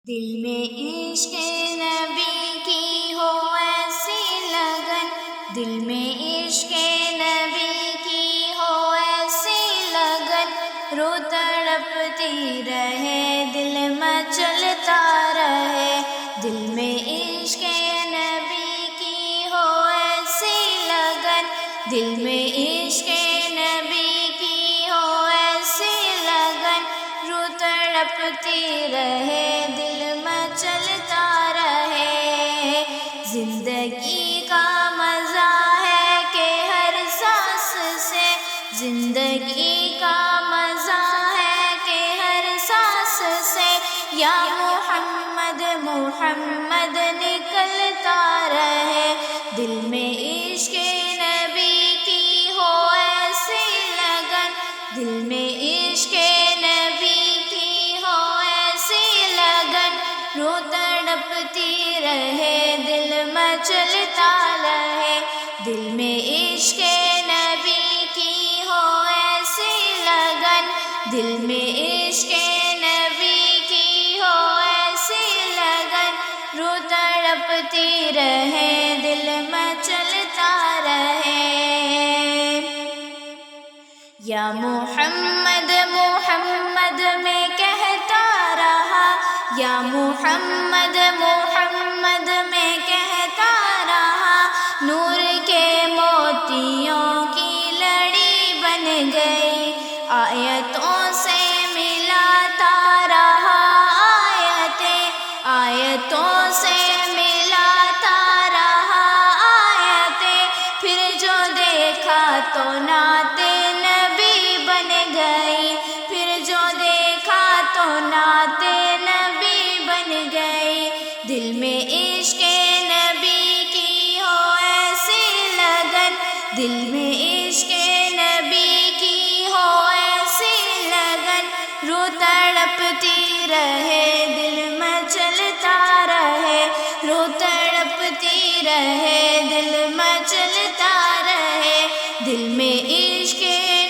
دل میں عشق نبی کی ہو ایسی لگن، دل میں عشق نبی کی ہو ایسی لگن، رو تڑپتی رہے دل مچلتا رہے، دل میں عشق نبی کی ہو ایسی لگن، دل میں عشق نبی کی ہو ایسی لگن، رو تڑپتی رہے دل مچلتا رہے، زندگی کا مزہ ہے کہ ہر سانس سے، زندگی کا مزہ ہے کہ ہر سانس سے، یا محمد محمد نکلتا رہے، دل میں عشق نبی کی ہو ایسی لگن، دل میں عشق نبی کی ہو ایسی لگن، رو تڑپتی رہے دل مچلتا رہے، دل میں عشق نبی کی ہو ایسی لگن، دل میں عشق نبی کی ہو ایسی لگن، رو تڑپتی رہے دل مچلتا رہے، یا محمد محمد میں کہتا رہا، یا محمد محمد میں کہتا رہا، نور کے موتیوں کی لڑی بن گئی، آیتوں سے ملاتا رہا، آیتوں سے ملاتا رہا آیتیں، پھر جو دیکھا تو نعت نبی بن گئی، پھر جو دیکھا تو نعت نبی بن گئی، دل میں عشق نبی کی ہو ایسی لگن، دل میں عشق نبی کی ہو ایسی لگن، رو تڑپتی رہے دل مچلتا رہے، رو تڑپتی رہے دل مچلتا رہے، دل میں عشق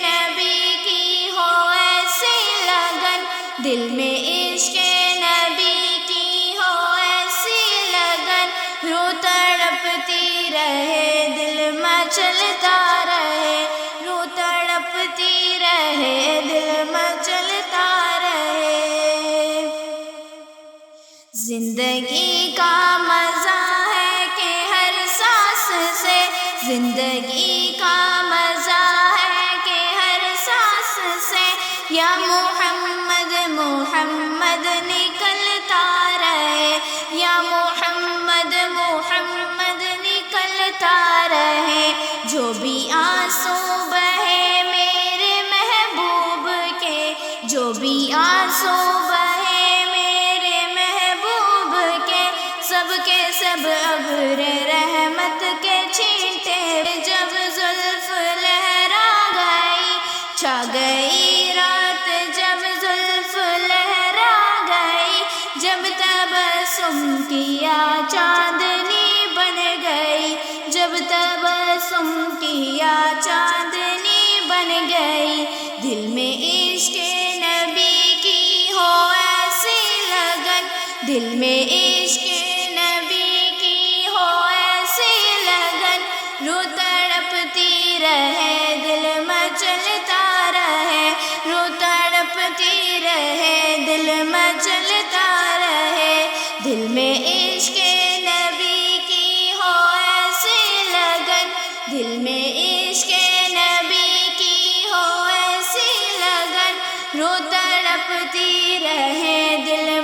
نبی کی ہو ایسی لگن، دل میں عشق نبی کی ہو ایسی لگن، رو تڑپتی رہے دل مچلتا رہے، رو تڑپتی رہے دل مچلتا رہے، زندگی کا مزہ ہے کہ ہر سانس سے، زندگی کا مزہ ہے کہ ہر سانس سے، یا محمد محمد نکلتا رہے، یا محمد محمد نکلتا رہے، جو بھی آنسو بہے میرے محبوب کے، جو بھی آنسو بہے میرے محبوب کے، سب کے سب ابر رحمت کے چھینٹے، جب زلف لہرا گئی چھا گئی رات، جب زلف لہرا گئی، جب تبسم کیا چاندنی بن گئی، جب تبسم کیا چاندنی بن گئی، دل میں عشق نبی کی ہو ایسی لگن، دل میں عشق نبی کی ہو ایسی لگن، رو تڑپتی رہے دل مچلتا رہے، رو تڑپتی رہے دل مچلتا رہے، دل میں عشق نبی کی ہو ایسی لگن، دل میں عشق نبی کی ہو ایسی لگن، رو تڑپتی رہے دل